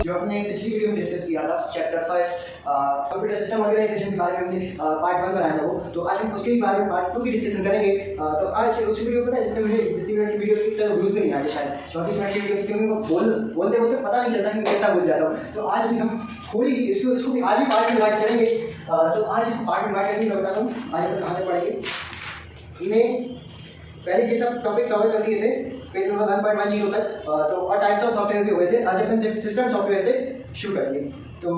जो हमने पिछली वीडियो में डिस्कस किया था chapter first computer system organisation के बारे में हमने पार्ट 1 बनाया था वो, तो आज हम उसके बारे में पार्ट 2 की डिस्कशन करेंगे। तो आज उस वीडियो पता है जितने मिनट की वीडियो की तरह व्यूज में नहीं आते शायद 34 मिनट की वीडियो क्योंकि वो बोलते पता नहीं चलता कि कितना बोल जाता हूँ। तो आज भी हम थोड़ी इसको भी आज भी पार्ट में डिवाइड करेंगे। तो आज पार्ट में डिवाइड करके मैं बताता हूँ आज हम कहाँ तक पढ़ेंगे। इन्हें पहले ये सब टॉपिक कवर कर लिए थे पेज नंबर 1.10 तक, तो और टाइप्स ऑफ सॉफ्टवेयर भी हुए थे। आज अपन सिस्टम सॉफ्टवेयर से शुरू करेंगे। तो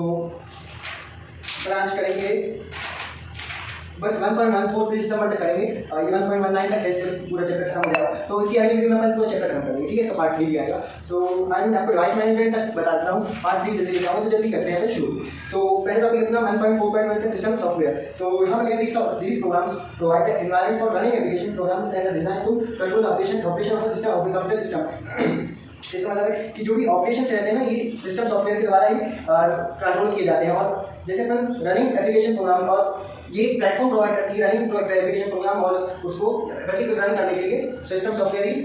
आज करेंगे बस 1.14 पेज नंबर तक करेंगे, ये 1.19 तक है, पूरा चैप्टर खत्म हो जाएगा। तो उसकी अगली वीडियो में अपन पूरा चैप्टर खत्म करेंगे, ठीक है। इसका पार्ट 3 भी आएगा। तो आज मैं आपको डिवाइस मैनेजमेंट तक बता देता हूँ, पार्ट 3 जल्दी लिखा हूँ, तो जल्दी करते हैं शुरू। तो पहले टॉपिक अपना 1.4.1 का सिस्टम सॉफ्टवेयर। तो यहाँ पर these programs provide the environment for running application programs and are designed to control operation of a system of a computer system। इसका मतलब है कि जो भी ऑपरेशन रहते हैं ना, ये सिस्टम सॉफ्टवेयर के द्वारा ही कंट्रोल किए जाते हैं। और जैसे अपन रनिंग एप्लीकेशन प्रोग्राम, और ये प्लेटफॉर्म प्रोवाइड करती है रनिंग एप्लीकेशन प्रोग्राम, और उसको बेसिकली रन करने के लिए सिस्टम सॉफ्टवेयर ही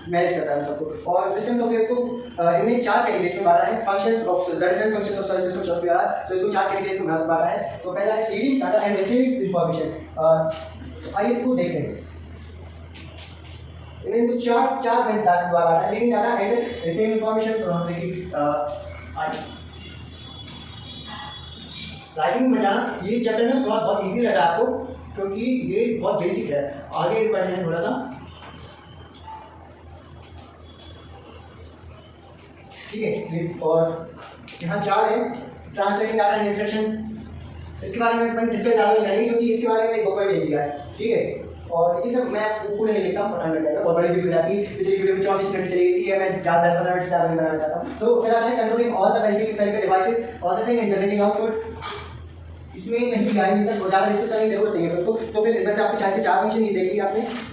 मैनेज करता है सबको। और सिस्टम सॉफ्टवेयर को इन्हें 4 कैटेगरीज में बांटा है। Functions of the different functions of system software, तो इसको 4 कैटेगरीज में बांटा है। तो पहला है reading data and receiving information. आइए इसको देखते हैं। इन्हें तो चार में बांटा है, reading data and receiving information. तो देखिए राइटिंग में जाना, ये चैप्टर ना थोड़ा बहुत इजी लग रहा है आपको क्योंकि ये बहुत बेसिक है। आगे पढ़ते हैं थोड़ा सा, ठीक है। और यहाँ 4 है ट्रांसलेटिंग डाटा एंड इंस्ट्रक्शंस। इसके बारे में अपन डिस्कस ज़्यादा नहीं करेंगे क्योंकि इसके बारे में एक बुक में भी दिया है, ठीक है। और ये सब मैं पूरे नहीं लिखता, फटाफट लग जाएगा, बहुत बड़ी वीडियो हो जाती है। पिछली वीडियो में 24 मिनट चली गई थी, मैं ज़्यादा 10-15 मिनट से ज़्यादा नहीं बनाना चाहता हूँ। तो फिर आता है controlling all the verifiable devices, processing and generating output. इसमें नहीं दिया है ये सब, ज़्यादा डिस्कस करने की जरूरत नहीं है। तो फिर वैसे आपको 4 से 4 फंक्शन ये देख लिया आपने।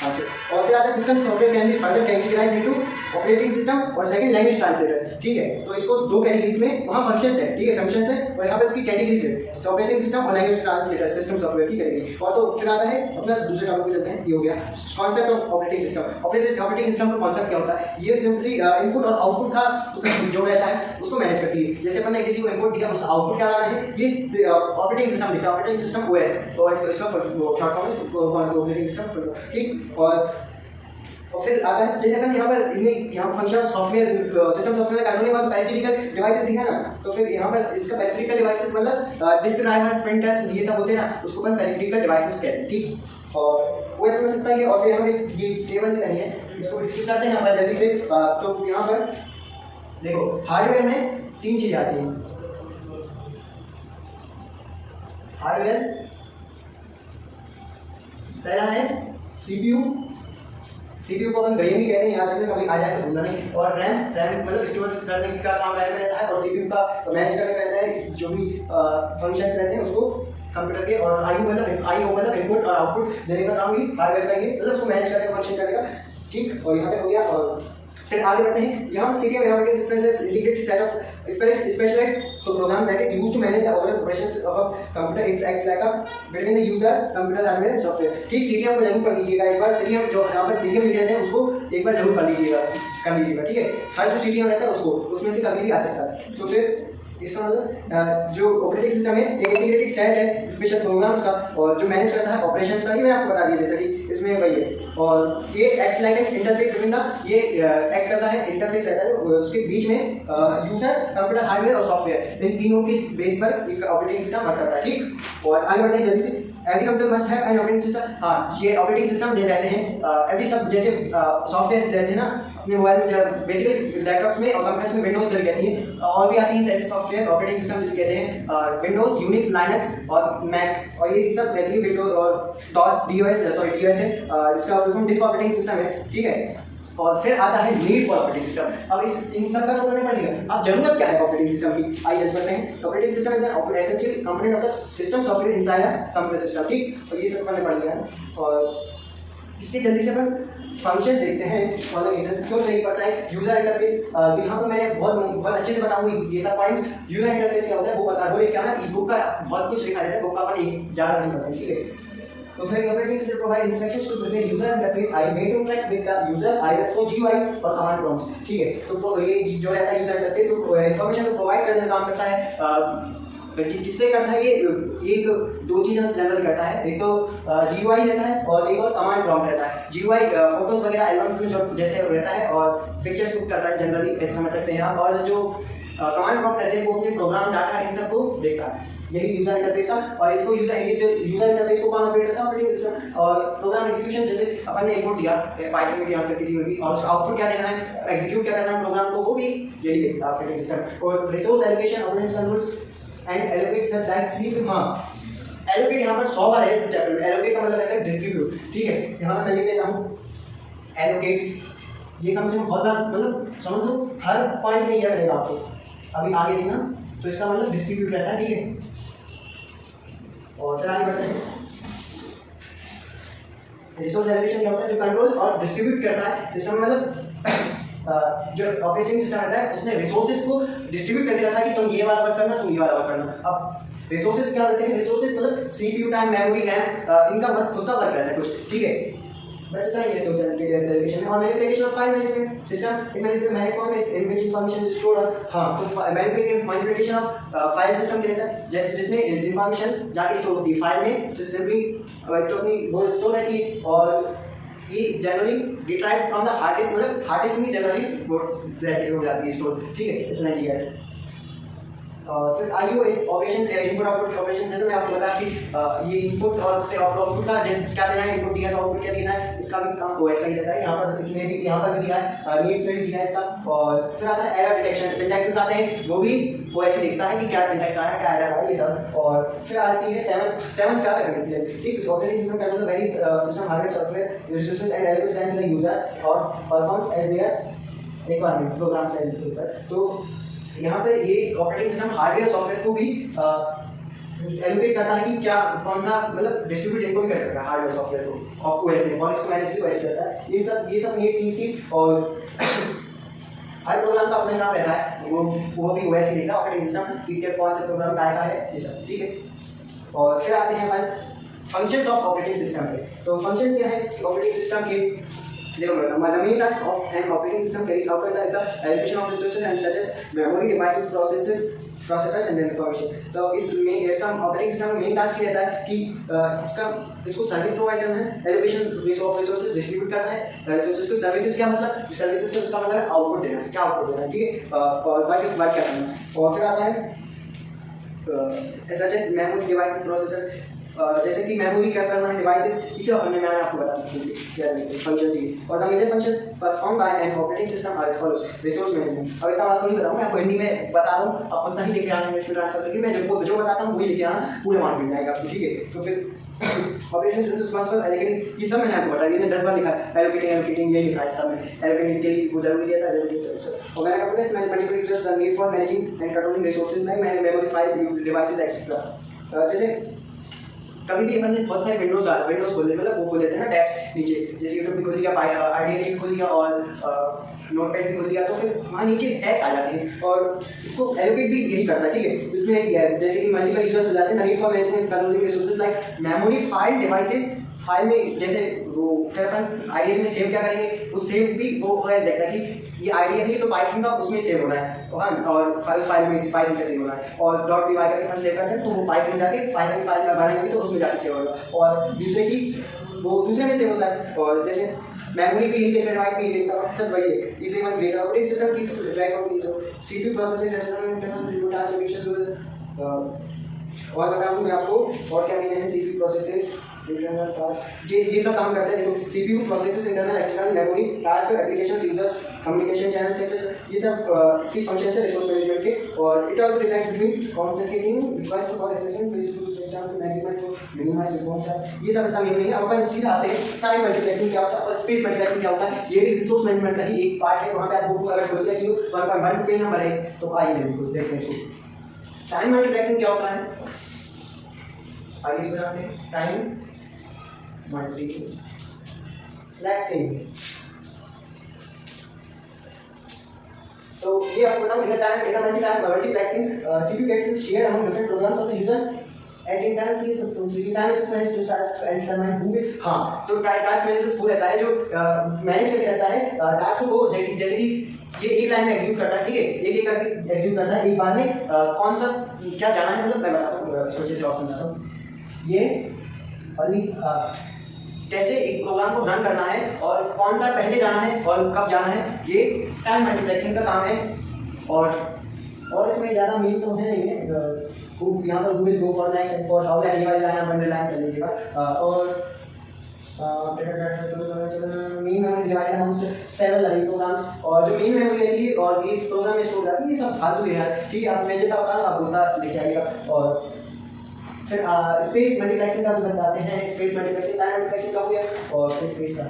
और फिर आता है system software can be further categorised into operating system और सेकंड लैंग्वेज ट्रांसलेटर्स, ठीक है। तो इसको 2 कैटेगरीज में, वहाँ फंक्शंस है, ठीक है, फंक्शंस है, और यहाँ पर इसकी कैटेगरीज है ऑपरेटिंग सिस्टम और लैंग्वेज ट्रांसलेटर सिस्टम सॉफ्टवेयर की कैटेगरी। और तो फिर आता है अपना दूसरे टॉपिक पे चलते हैं। ये हो गया concept of operating system. Operating system का कॉन्सेप्ट क्या होता है? ये सिंपली इनपुट और आउटपुट का जो रहता है उसको मैनेज करती है। जैसे अपन ने किसी को इनपुट दिया, उसका आउटपुट क्या लाना है, ये ऑपरेटिंग सिस्टम देखता है। ऑपरेटिंग सिस्टम ओएस, तो इसका शॉर्ट फॉर्म है ऑपरेटिंग सिस्टम, ठीक। और फिर आता है जैसे अपन यहाँ पर इनमें यहाँ फंक्शन सॉफ्टवेयर सिस्टम सॉफ्टवेयर का कानूनी बात पेरिफेरिकल डिवाइसेस दिखा ना, तो फिर यहाँ पर इसका पेरिफेरिकल डिवाइसेस मतलब डिस्क ड्राइवर्स, प्रिंटर्स, ये सब होते हैं ना, उसको अपन पेरिफेरिकल डिवाइसेस कहते हैं, ठीक। और वो समझ सकता है। और फिर हमें ये टेबल से करनी है, इसको डिस्कस करते हैं यहाँ पर जल्दी से। तो यहाँ पर देखो हार्डवेयर में 3 चीज़ आती हैं। हार्डवेयर पहला है सीपीयू को अपन घड़ियां भी कहते हैं, याद रखना, कभी आ जाए तो भूलना नहीं। और रैम मतलब स्टोर करने का काम रैम में रहता है, और सीपीयू का मैनेज करने का रहता है, जो भी फंक्शंस रहते हैं उसको कंप्यूटर के। और आईओ मतलब इनपुट और आउटपुट देने का काम भी हार्डवेयर का ही, मतलब उसको मैनेज करने का, फंक्शन करने का, ठीक। और यहाँ पे हो गया। और फिर आगे बढ़ते हैं। यहाँ CPU operating system integrated set of specialised program that is used to manage the overall operations of a computer. Its acts like a between the user, computer hardware and software, ठीक। सीटीएम को जरूर पढ़ लीजिएगा एक बार। CTM जो यहाँ पर CTM लिखे रहते हैं उसको एक बार जरूर कर लीजिएगा, ठीक है। हर जो सीटीएम रहता है उसको उसमें से कभी भी आ सकता है। तो फिर इसका मतलब जो ऑपरेटिंग सिस्टम है एक इंटीग्रेटेड सेट है स्पेशल प्रोग्राम्स का, और जो मैनेज करता है ऑपरेशंस का, ये मैं आपको बता दिया जैसे कि इसमें वही है। और ये act like an interface between the, ये एक्ट करता है, इंटरफेस रहता है उसके बीच में यूजर, कंप्यूटर हार्डवेयर और सॉफ्टवेयर, इन तीनों के बेस पर एक ऑपरेटिंग सिस्टम वर्क करता है, ठीक। और आगे बढ़ते हैं जल्दी से। Every computer must have an operating system. हाँ, ये ऑपरेटिंग सिस्टम दे रहते हैं एवरी सब, जैसे सॉफ्टवेयर रहते हैं ना अपने मोबाइल में, बेसिकली लैपटॉप्स में और कंप्यूटर्स में विंडोज डल कहती है, और भी आती है ऐसे सॉफ्टवेयर ऑपरेटिंग सिस्टम जिसे कहते हैं विंडोज, यूनिक्स, लाइनक्स और मैक, और ये सब रहती है विंडोज और डॉस, टीओएस है, इसका डिस्क ऑपरेटिंग सिस्टम है, ठीक है। और फिर आता है नीड फॉर ऑपरेटिंग सिस्टम। अब इस इन सब का तो पढ़ना पड़ेगा। अब जरूरत क्या है ऑपरेटिंग सिस्टम की, आइए जज करते हैं। Operating system is an essential component of the system software inside a computer system, ठीक। और ये सब मैंने पढ़ लिया है। और इसके जल्दी से अपन फंक्शन देखते हैं। ऑर्गेनाइजेशन क्यों चाहिए पड़ता है, यूजर इंटरफेस। तो यहाँ पर मैं बहुत अच्छे से बताऊंगी ये सब पॉइंट्स। यूजर इंटरफेस क्या होता है वो बता दो। क्या ना, ई बुक का बहुत कुछ लिखा रहता है, बुक का अपन एक ज़्यादा नहीं करते, ठीक है। तो फिर operating system provide instructions to prepare user interface I way to interact with the user either through GUI और कमांड प्रॉम्प्ट्स। ठीक है, तो ये जो रहता है यूजर इंटरफेस इंफॉर्मेशन को प्रोवाइड करने का काम करता है, जिससे करता है ये एक दो चीज़ें जनरल करता है, एक तो जीयूआई रहता है और एक और कमांड प्रॉम्प्ट रहता है। जीयूआई फोटोज वगैरह एल्बम्स में जो जैसे रहता है और पिक्चर्स को करता है जनरली, ऐसे समझ सकते हैं आप, और जो कमांड प्रॉम्प्ट रहते हैं वो अपने प्रोग्राम डाटा इन सबको देखता है। यही यूजर इंटरफेस का, और इसको यूजर इंटरफेस को कौन ऑपरेट करता है? Operating system. और प्रोग्राम एग्जीक्यूशन, जैसे अपन ने इनपुट दिया पाइथन में या फिर किसी में भी, और उसका आउटपुट क्या देना है, एग्जीक्यूट क्या करना है प्रोग्राम को, वो भी यही देखता है ऑपरेटिंग सिस्टम। और resource allocation, operating system rules and allocates that like CPU. हाँ, एलोकेट यहाँ पर 100 बार है इस चैप्टर में। एलोकेट का मतलब रहता है डिस्ट्रीब्यूट। ठीक है, यहाँ पर मैं लिख देता हूँ एलोकेट्स, ये कम से कम बहुत बार, मतलब समझ लो हर पॉइंट में यह रहेगा आपको, अभी आगे देखना, तो इसका मतलब डिस्ट्रीब्यूट रहता है। ठीक है, और फिर आगे बढ़ते हैं। रिसोर्स एलोकेशन क्या होता है? जो कंट्रोल और डिस्ट्रीब्यूट करता है सिस्टम में, मतलब जो ऑपरेटिंग सिस्टम रहता है उसने रिसोर्सेज को डिस्ट्रीब्यूट करके रखा है कि तुम ये वाला वर्क करना, तुम ये वाला वर्क करना। अब रिसोर्सेज क्या रहते हैं? रिसोर्सेज मतलब सीपीयू, टाइम, मेमोरी, रैम, इनका वर्क खुद का वर्क रहता है कुछ। ठीक है, बस इतना ही है रिसोर्स एलोकेशन में। और manipulation of file management system, it means the manipulation in which information is stored. हाँ, तो मैनिपुलेशन ऑफ फाइल सिस्टम के रहता है, जैसे जिसमें इंफॉर्मेशन जाके स्टोर होती है फाइल में, सिस्टमली स्टोर रहती है, और ये generally derived from the hard disk, मतलब हार्ड डिस्क में जनरली वो हो जाती है स्टोर। ठीक है, इतना ही है। फिर IO operations, input output operation, जैसे मैं आपको बताया कि ये इनपुट और आउटपुट का जैसे क्या देना है, इनपुट दिया तो आउटपुट क्या देना है, इसका भी काम ओएस का ही रहता है। यहाँ पर इसमें भी, यहाँ पर भी दिया है, नीड्स में भी दिया है इसका। और फिर आता है एरर डिटेक्शन, सिंटैक्सेस आते हैं, वो भी ओएस देखता है कि क्या सिंटैक्स आया है, क्या एरर आया, ये सब। और फिर आती है सेवन क्या करती है? ठीक, operating system control the various system hardware software resources and allocates them to the user और performs as their requirement, program से एग्जीक्यूट कर। तो यहाँ पे ये ऑपरेटिंग सिस्टम हार्डवेयर सॉफ्टवेयर को भी एलोकेट करता है कि क्या कौन सा, मतलब डिस्ट्रीब्यूट इनको भी करता है हार्डवेयर सॉफ्टवेयर को और ओएस में, और इसको मैनेज भी ओएस करता है। ये सब नीड थिंग्स की, और हर प्रोग्राम का अपना नाम रहता है, वो भी ओएस ही देता है ऑपरेटिंग सिस्टम कि क्या कौन सा प्रोग्राम क्या है, ये सब। ठीक है, और फिर आते हैं हमारे फंक्शंस ऑफ ऑपरेटिंग सिस्टम पे। तो फंक्शंस क्या है इस ऑपरेटिंग सिस्टम के? देखो, the main task of an operating system carries out is the allocation of resources and such as memory, devices, processors and information। तो इसका ऑपरेटिंग सिस्टम का मेन टास्क ये रहता है कि इसको सर्विस प्रोवाइड करना है, एलोकेशन ऑफ रिसोर्सेज डिस्ट्रीब्यूट करना है रिसोर्सेज को। सर्विसेज क्या मतलब? सर्विसेज से उसका मतलब आउटपुट देना है, क्या आउटपुट देना है। ठीक है, और बाकी क्या करना है। और फिर आता है such as memory, devices, processor, जैसे कि मेमोरी क्या करना है, डिवाइसेस, इसे मैंने आपको बता दी फंक्शंस ही। और the major functions perform by an operating system are as follows. Resource management, अब इतना बात नहीं बताऊँ मैं आपको, हिंदी में बता रहा हूँ, आप उतना ही लेके आना है इसमें ट्रांसफर करके, मैं जो बताता हूँ वही लेके आना, पूरे मार्क्स मिल जाएगा आपको। ठीक है, तो फिर ऑपरेशन सिस्टम रिस्पांसिबल एलोकेटिंग, ये सब मैंने आपको बता दिया, मैंने 10 बार लिखा है एलोकेटिंग यही लिखा है सब में। एलोकेटिंग के लिए वो जरूरी लिया था, और मैंने आपको इस multiple users the need for managing and controlling resources like memory, file, devices etcetera. जैसे कभी भी अपन ने बहुत सारे विंडोज खोल लेते, मतलब वो खोल लेते हैं ना टैब्स नीचे, जैसे यूट्यूब भी खोल लिया, आइडिया भी खोल लिया, और नोटपैड भी खोल लिया, तो फिर वहाँ नीचे टैब्स आ जाते हैं, और इसको एलोकेट भी यही करता है। ठीक है, इसमें यही है, जैसे कि मल्टीपल यूजर्स हो जाते हैं, need for managing controlling resources like memory, file, devices. File में जैसे वो फिर अपन आइडिया में सेव क्या करेंगे, उस सेव भी वो ओएस देखता है कि ये आइडिया है तो पाइथन का उसमें सेव होना है, और उस फाइल में पाइथन का सेव होना है, और .py करके अपन सेव करते हैं तो वो पाइथन में जाके फाइल में बनाएंगे तो उसमें जाके सेव होगा, और दूसरे की वो दूसरे में सेव होता है। और जैसे मेमोरी भी यही देखा, डिवाइस भी यही देखा, सब वही है। इसी में डेटा ऑपरेटिंग सिस्टम की track of CPU processing system internal task application. और बताऊँ मैं आपको और क्या है सीपीयू प्रोसेसेस, इंटरनल टास्क, ये सब काम करते हैं। देखो, CPU processes, internal external memory, task, applications, users, communication channels, ये सब इसकी फंक्शन है रिसोर्स मैनेजमेंट के। और it also decides between configuring request for application, Facebook example, maximise to minimise response time, ये सब इतना नहीं है। अब अपन सीधा आते हैं टाइम मल्टीप्लेक्सिंग क्या होता है और स्पेस मल्टीप्लेक्सिंग क्या होता है। ये भी रिसोर्स मैनेजमेंट का ही एक पार्ट है। वहाँ पे आप बुक अगर खोल के रखिए 1.1 पेज नंबर है, तो आइए देखते हैं इसको। टाइम मल्टीप्लेक्सिंग क्या होता है, आइए इस बनाते हैं। टाइम मल्टीप्लेक्सिंग, तो ये आपको बताऊं, इधर time multiplexing, CPU gets shared among different programs of the users at interns ये सब तो time spend to task and determine who will, हाँ तो टास्क मैनेजर वो रहता है जो मैनेज करके रहता है टास्क को, जैसे कि ये एक लाइन में एग्जीक्यूट करता है, ठीक है, एक एक करके एग्जीक्यूट करता है एक बार में, कौन सा क्या जाना है, मतलब मैं बताता हूँ सोचे से ऑप्शन बताता हूँ। ये वाली कैसे एक प्रोग्राम को रन करना है और कौन सा पहले जाना है और कब जाना है, ये टाइम मल्टीप्लेक्सिंग का काम है। और इसमें ज़्यादा मेन तो है नहीं है, यहाँ पर will go for next and for how ये वाली लाइन आप अंडरलाइन कर लीजिएगा। और main memory divided amongst several अरे प्रोग्राम्स, और जो मेन मेमोरी रहती है और इस प्रोग्राम में स्टोर रहती है, ये सब फालतू है यार, ठीक है, आप मैं जितना बता आप उतना लेके आइएगा। और फिर स्पेस मल्टीप्लेक्सिंग का भी बताते हैं, स्पेस मल्टीप्लेक्सिंग टाइम मल्टीप्लेक्सिंग का हो गया, और फिर स्पेस का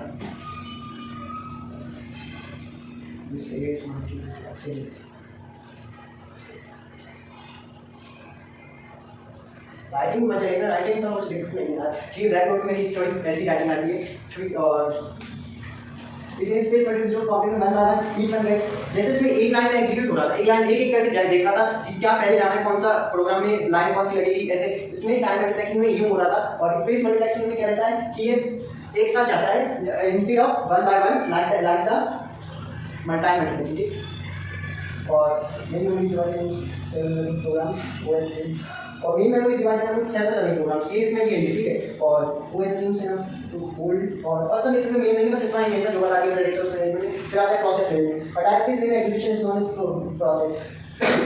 राइटिंग में जाएगा, राइटिंग का कुछ दिक्कत नहीं है कि ब्लैक बोर्ड में ही थोड़ी ऐसी राइटिंग आती है, ठीक। और इसे स्पेस मल्टीप्लेक्सिंग जो कॉपी में one by one each one gets, जैसे इसमें एक लाइन में एग्जीक्यूट हो रहा था, एक लाइन एक एक करके देखा था कि क्या पहले जाना है, कौन सा प्रोग्राम में लाइन कौन सी लगेगी, ऐसे इसमें टाइम मल्टीप्लेक्सिंग में यूं हो रहा था। और स्पेस मल्टीप्लेक्सिंग में क्या रहता है कि ये एक साथ जाता है instead of one by one like the time multiplexing. और main memory divided several programs OS, और main memory divided several programs, ये इसमें भी है, ठीक है। और ओएस टू होल्ड और सब इसमें मेन नहीं, बस इतना ही मेन था जो बता दिया रिसोर्स मैनेजमेंट। फिर आता है प्रोसेस मैनेजमेंट, और टास्क के लिए execution is known as process.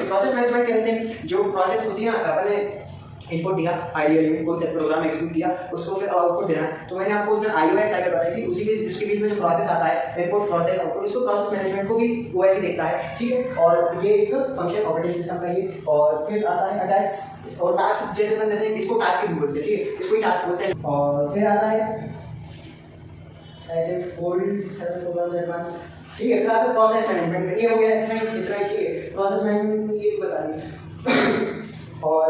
Process management कहते हैं जो प्रोसेस होती है ना, अपने इनपुट दिया आइडियली में कोई सा प्रोग्राम एग्जीक्यूट किया, उसको फिर आउटपुट देना है। तो मैंने आपको उधर आईओएस साइकिल बताई थी, उसके बीच में जो प्रोसेस आता है इनपुट प्रोसेस आउटपुट, इसको प्रोसेस मैनेजमेंट को भी ओएस ही देखता है, ठीक है। और ये एक फंक्शन ऑपरेटिंग सिस्टम का ही। और फिर आता है अटैक्स और टास्क, जैसे बन देते हैं इसको टास्क भी बोलते हैं, ठीक है, इसको ही टास्क बोलते हैं। और फिर आता है ऐसे होल्ड सर्वर प्रोग्राम एडवांस, ठीक है। फिर आता है प्रोसेस मैनेजमेंट, ये हो गया इतना ही है, प्रोसेस मैनेजमेंट में ये बता दिया। और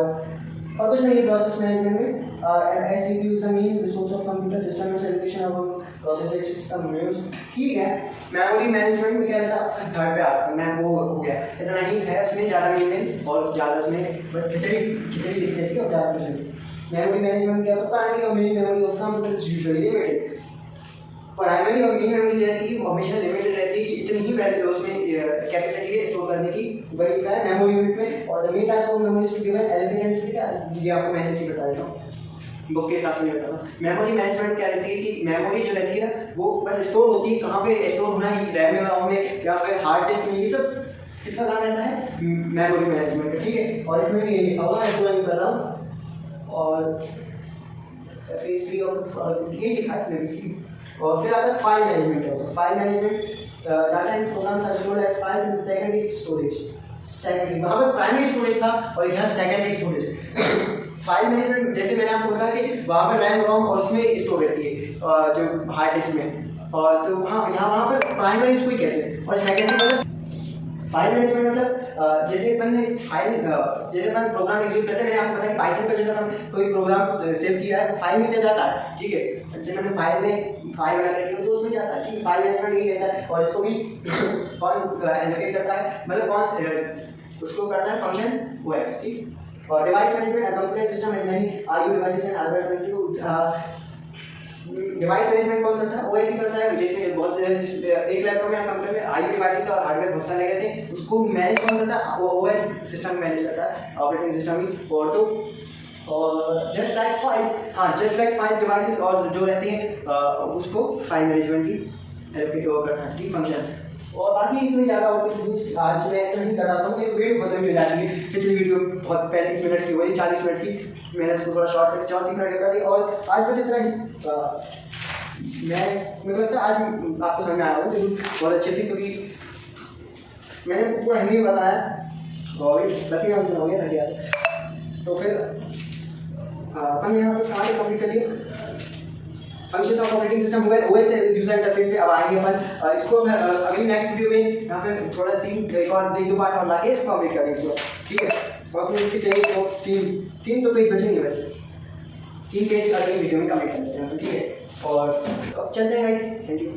कुछ नहीं है प्रोसेस मैनेजमेंट में, S CPU is the main resource of computer system and celebration of processing system use, ठीक है। मेमोरी मैनेजमेंट में क्या रहता है, थर्ड पे आता है, मैं वो हो गया, इतना ही है उसमें, ज़्यादा मेन और ज़्यादा उसमें बस खिचड़ी लिख देती है और ज़्यादा कुछ नहीं। मेमोरी मैनेजमेंट क्या होता है, प्राइमरी और main memory of computer is usually limited. Primary और मेन मेमोरी जो रहती है वो हमेशा लिमिटेड रहती है कि इतनी ही वैल्यू उसमें कैपेसिटी है स्टोर करने की, वही का है मेमोरी यूनिट में। और the main types of memory to given element, ये आपको मैं ऐसे बता देता हूँ बुक के हिसाब से नहीं बता रहा। मेमोरी मैनेजमेंट क्या रहती है कि मेमोरी जो रहती है ना वो बस स्टोर होती है, कहाँ पे स्टोर होना है, रैम में रोम में या फिर हार्ड डिस्क में, ये सब इसका काम रहता है मेमोरी मैनेजमेंट, ठीक है। और इसमें भी यही होगा, मैं पूरा नहीं कर रहा हूँ। और फेज फ्री और ये लिखा है इसमें भी। और फिर आता है फाइल मैनेजमेंट है, file management data in programs are stored as files in secondary storage, secondary वहाँ पर प्राइमरी स्टोरेज था और यहाँ सेकेंडरी स्टोरेज। फाइल मैनेजमेंट जैसे मैंने आपको बताया कि वहाँ पर रैम रोम और उसमें स्टोर रहती है जो हार्ड डिस्क में, और तो वहाँ पर प्राइमरी इसको ही कहते हैं। और सेकेंडरी मतलब फाइल मैनेजमेंट मतलब जैसे अपन फाइल जैसे अपन प्रोग्राम एग्जीक्यूट करते हैं, मैंने आपको बताया पाइथन पर जैसे अपन कोई प्रोग्राम सेव किया है तो फाइल में दिया जाता है, ठीक है। जैसे मैंने फाइल में फाइल बना रखी है तो उसमें जाता है, ठीक है। फाइल मैनेजमेंट यही रहता है। और इसको भी कौन एलोकेट करता है, मतलब कौन उसको करता है, फंक्शन ओएस, ठीक। और device management, computer system has many IO devices and hardware connected. Device management कौन करता है, ओएस ही करता है, जिसमें बहुत से एक लैपटॉप में कंप्यूटर में आईओ डिवाइसेस और हार्डवेयर बहुत सारे रहते हैं, उसको मैनेज कौन करता है, वो ओएस सिस्टम मैनेज करता है, ऑपरेटिंग सिस्टम ही। और जस्ट लाइक फाइल्स, हाँ जस्ट लाइक फाइल्स डिवाइसेस और जो रहती हैं उसको फाइल मैनेजमेंट की एलोकेट करता है, ठीक फंक्शन। और बाकी इसमें ज़्यादा और कुछ आज मैं नहीं कराता हूँ, एक वीडियो बहुत लंबी हो जाती है, पिछली वीडियो बहुत 35 मिनट की हुई, 40 मिनट की, मैंने उसको थोड़ा शॉर्ट करके 34 मिनट कर दी। और आज बस इतना ही, मुझे लगता है आज आपको समझ में आया होगा बहुत अच्छे से, क्योंकि मैंने पूरा हिंदी में बताया और बस ही हम हो गया था यार। तो फिर हम यहाँ पर कहाँ कंप्लीट कर लिए, फंक्शंस ऑफ ऑपरेटिंग सिस्टम हो गए, ओएस यूजर इंटरफेस पे। अब आएंगे अपन इसको अगली नेक्स्ट वीडियो में या फिर थोड़ा एक दो पार्ट और लाके इसको कंप्लीट कर देंगे, ठीक है। और अपने कितने तीन तो पेज बचेंगे, वैसे 3 पेज अगली वीडियो में कंप्लीट कर देते हैं, ठीक है। और अब चलते हैं गाइस, थैंक यू।